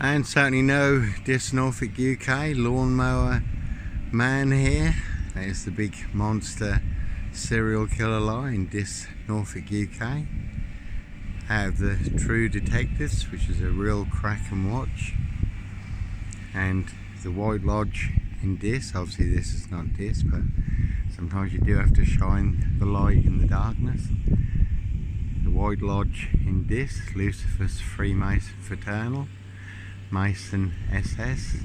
And certainly no Diss Norfolk UK Lawnmower man here. There's the big monster serial killer lie in Diss Norfolk UK. Out of the True Detectives, which is a real crack and watch. And the White Lodge in Diss. Obviously this is not Diss, but sometimes you do have to shine the light in the darkness. The White Lodge in Diss, Lucifer's Freemason Fraternal, Mason SS,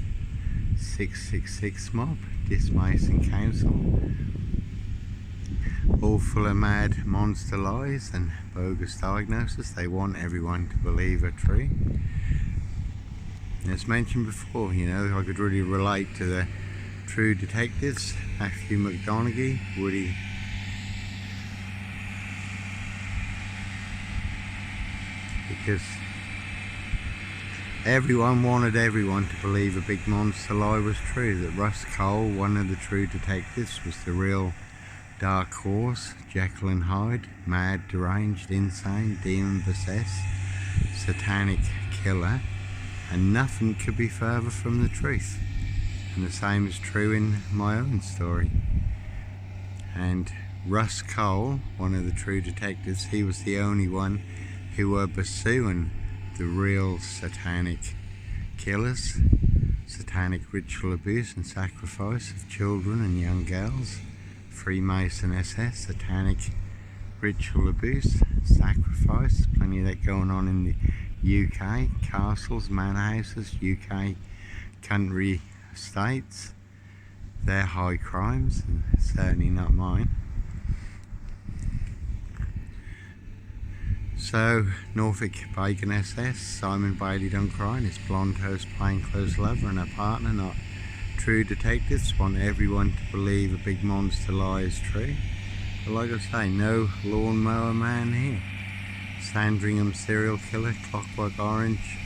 666 Mob, Diss Mason Council, all full of mad monster lies and bogus diagnosis. They want everyone to believe are true. As mentioned before, you know, I could really relate to the True Detectives, Matthew McConaughey, Woody, because everyone wanted everyone to believe a big monster lie was true, that Russ Cole, one of the True Detectives, was the real dark horse, Jekyll and Hyde, mad, deranged, insane, demon-possessed, satanic killer, and nothing could be further from the truth. And the same is true in my own story. And Russ Cole, one of the True Detectives, he was the only one who were pursuing the real satanic killers, satanic ritual abuse and sacrifice of children and young girls, Freemason SS, satanic ritual abuse, sacrifice, plenty of that going on in the UK, castles, manor houses, UK country estates. They're high crimes, and certainly not mine. So, Norfolk Bacon SS, Simon Bailey done crying, his blonde host plainclothes lover and her partner, not True Detectives, want everyone to believe a big monster lie is true. But like I say, no Lawnmower man here. Sandringham serial killer, Clockwork Orange,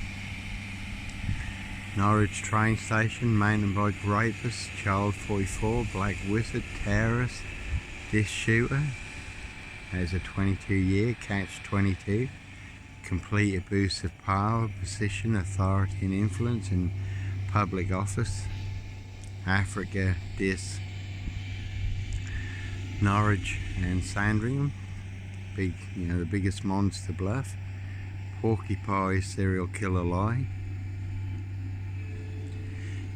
Norwich train station, mountain bike rapist, child 44, black wizard, terrorist, Diss shooter. There's a 22-year catch 22, complete abuse of power, position, authority and influence in public office, Africa, Diss, Norwich and Sandringham, big, you know, the biggest monster Bluff, Porcupine serial killer lie.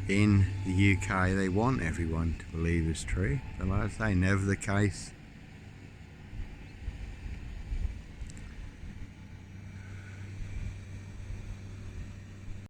In the UK they want everyone to believe is true, but like I say, never the case